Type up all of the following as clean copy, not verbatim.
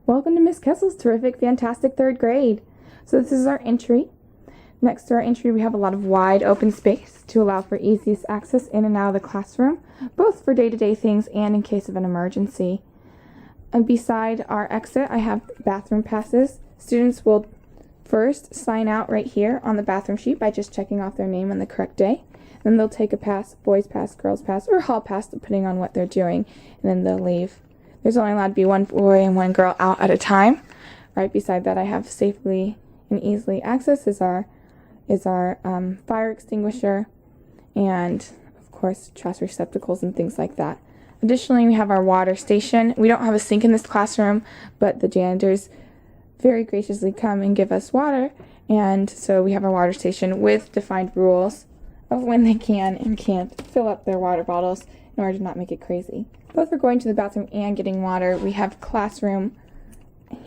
Welcome to Miss Kessel's terrific, fantastic third grade. So this is our entry. Next to our entry, we have a lot of wide open space to allow for easiest access in and out of the classroom, both for day-to-day things and in case of an emergency. And beside our exit, I have bathroom passes. Students will first sign out right here on the bathroom sheet by just checking off their name on the correct day. Then they'll take a pass, boys pass, girls pass, or hall pass, depending on what they're doing, and then they'll leave. There's only allowed to be one boy and one girl out at a time. Right beside that, I have safely and easily access is our fire extinguisher, and of course trash receptacles and things like that. Additionally, we have our water station. We don't have a sink in this classroom, but the janitors very graciously come and give us water, and so we have our water station with defined rules of when they can and can't fill up their water bottles in order to not make it crazy. Both for going to the bathroom and getting water, we have classroom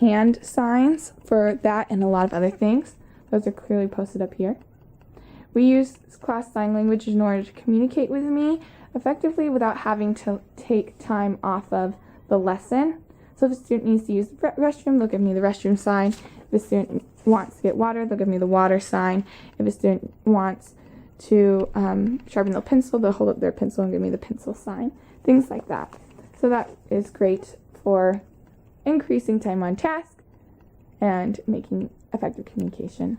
hand signs for that and a lot of other things. Those are clearly posted up here. We use class sign language in order to communicate with me effectively without having to take time off of the lesson. So if a student needs to use the restroom, they'll give me the restroom sign. If a student wants to get water, they'll give me the water sign. If a student wants to sharpen their pencil, they'll hold up their pencil and give me the pencil sign. Things like that. So that is great for increasing time on task and making effective communication.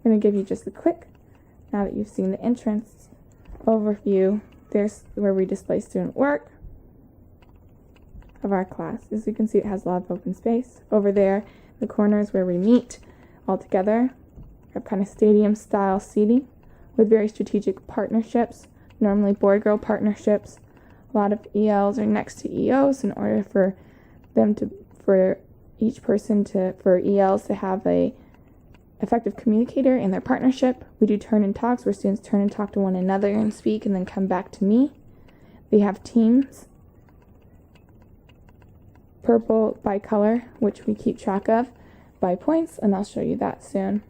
I'm going to give you just a quick, now that you've seen the entrance overview, there's where we display student work of our class. As you can see, it has a lot of open space. Over there, the corner is where we meet all together. We have kind of stadium style seating with very strategic partnerships, normally boy-girl partnerships. A lot of ELs are next to EOs in order for them to, for ELs to have a effective communicator in their partnership. We do turn and talks where students turn and talk to one another and speak and then come back to me. They have teams, purple by color, which we keep track of by points, and I'll show you that soon.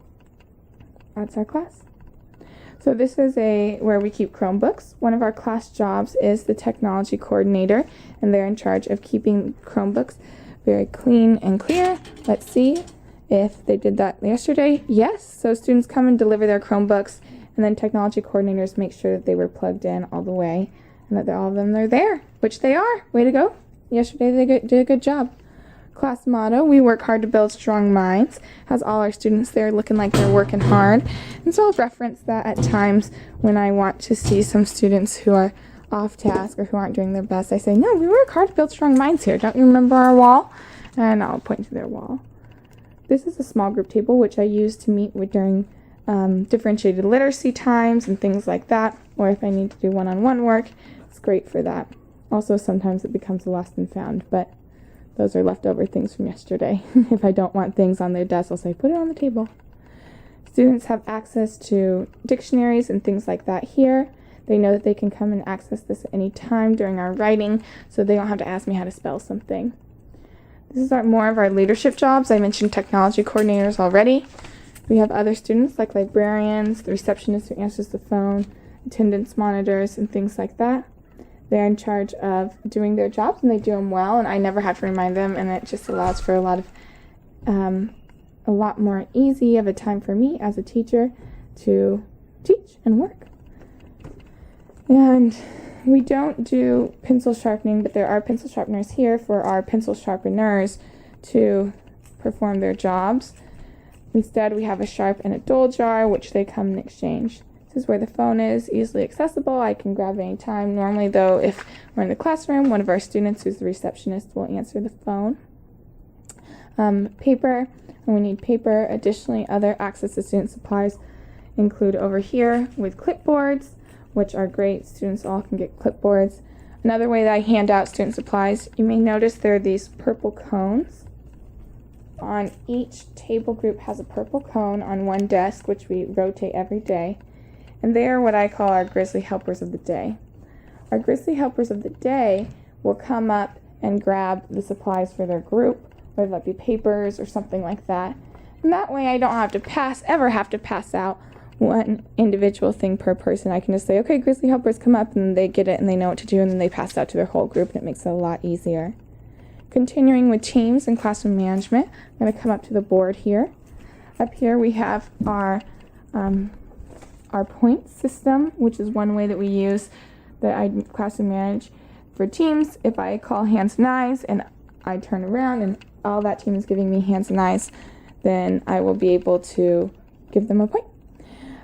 That's our class. So this is where we keep Chromebooks. One of our class jobs is the technology coordinator, and they're in charge of keeping Chromebooks very clean and clear. Let's see if they did that yesterday. Yes, so students come and deliver their Chromebooks, and then technology coordinators make sure that they were plugged in all the way and that all of them are there, which they are. Way to go. Yesterday they did a good job. Class motto, we work hard to build strong minds, has all our students there looking like they're working hard. And so I'll reference that at times when I want to see some students who are off task or who aren't doing their best. I say, no, we work hard to build strong minds here. Don't you remember our wall? And I'll point to their wall. This is a small group table which I use to meet with during differentiated literacy times and things like that, or if I need to do one-on-one work, it's great for that. Also, sometimes it becomes lost and found, but those are leftover things from yesterday. If I don't want things on their desk, I'll say, put it on the table. Students have access to dictionaries and things like that here. They know that they can come and access this at any time during our writing, so they don't have to ask me how to spell something. This is more of our leadership jobs. I mentioned technology coordinators already. We have other students like librarians, the receptionist who answers the phone, attendance monitors, and things like that. They're in charge of doing their jobs, and they do them well, and I never have to remind them, and it just allows for a lot more easy of a time for me as a teacher to teach and work. And we don't do pencil sharpening, but there are pencil sharpeners here for our pencil sharpeners to perform their jobs. Instead, we have a sharp and a dull jar, which they come and exchange. This is where the phone is, easily accessible. I can grab any time. Normally, though, if we're in the classroom, one of our students, who's the receptionist, will answer the phone. Paper, when we need paper. Additionally, other access to student supplies include over here with clipboards, which are great. Students all can get clipboards. Another way that I hand out student supplies, you may notice there are these purple cones. On each table group has a purple cone on one desk, which we rotate every day. And they are what I call our Grizzly Helpers of the Day. Our Grizzly Helpers of the Day will come up and grab the supplies for their group, whether that be papers or something like that. And that way I don't have to ever have to pass out one individual thing per person. I can just say, okay, Grizzly Helpers come up, and they get it and they know what to do, and then they pass it out to their whole group, and it makes it a lot easier. Continuing with Teams and classroom management, I'm going to come up to the board here. Up here we have our point system, which is one way that we use that I classroom manage for Teams. If I call hands and eyes and I turn around and all that team is giving me hands and eyes, then I will be able to give them a point.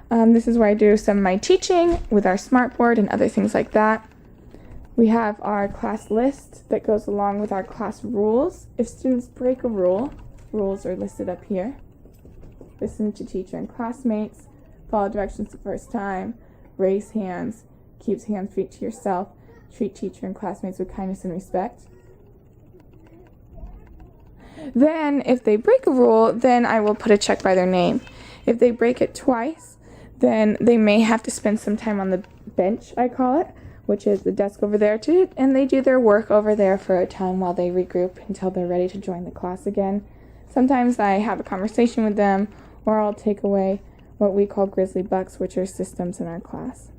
This is where I do some of my teaching with our smartboard and other things like that. We have our class list that goes along with our class rules. If students break a rule, rules are listed up here. Listen to teacher and classmates, follow directions the first time, raise hands, keep hands, feet to yourself, treat teacher and classmates with kindness and respect. Then, if they break a rule, then I will put a check by their name. If they break it twice, then they may have to spend some time on the bench, I call it, which is the desk over there, and they do their work over there for a time while they regroup until they're ready to join the class again. Sometimes I have a conversation with them, or I'll take away what we call Grizzly Bucks, which are systems in our class.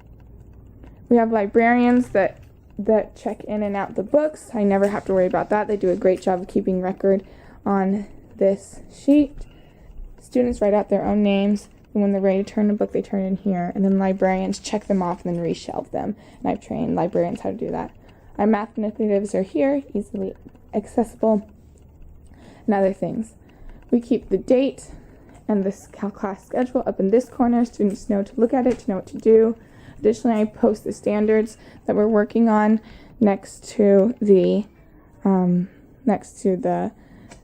We have librarians that check in and out the books. I never have to worry about that. They do a great job of keeping record on this sheet. Students write out their own names, and when they're ready to turn a book, they turn in here, and then librarians check them off and then reshelve them, and I've trained librarians how to do that. Our math manipulatives are here, easily accessible, and other things. We keep the date and this class schedule up in this corner. Students know to look at it, to know what to do. Additionally, I post the standards that we're working on next to the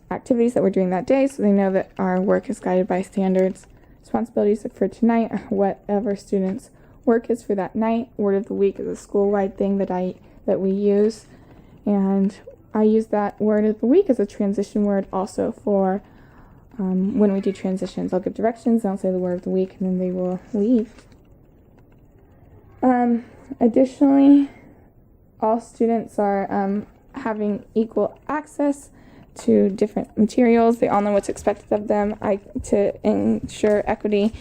activities that we're doing that day, so they know that our work is guided by standards. Responsibilities for tonight are whatever students' work is for that night. Word of the week is a school-wide thing that we use, and I use that word of the week as a transition word also for when we do transitions. I'll give directions, and I'll say the word of the week, and then they will leave. Additionally, all students are having equal access to different materials. They all know what's expected of them. To ensure equity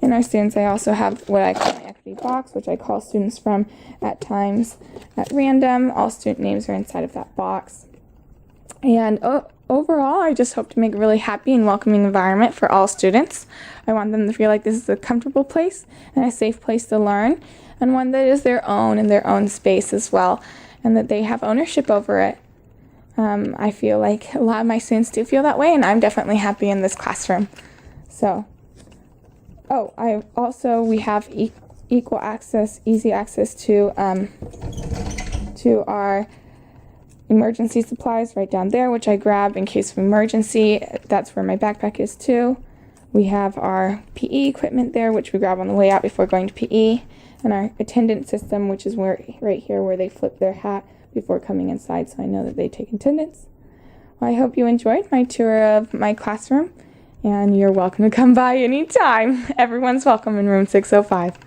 in our students, I also have what I call my equity box, which I call students from at times at random. All student names are inside of that box. And overall, I just hope to make a really happy and welcoming environment for all students. I want them to feel like this is a comfortable place and a safe place to learn, and one that is their own in their own space as well, and that they have ownership over it. I feel like a lot of my students do feel that way, and I'm definitely happy in this classroom. So, we have equal access, easy access to our emergency supplies right down there, which I grab in case of emergency. That's where my backpack is too. We have our PE equipment there, which we grab on the way out before going to PE, and our attendance system, which is right here where they flip their hat before coming inside, so I know that they take attendance. Well, I hope you enjoyed my tour of my classroom, and you're welcome to come by anytime. Everyone's welcome in room 605.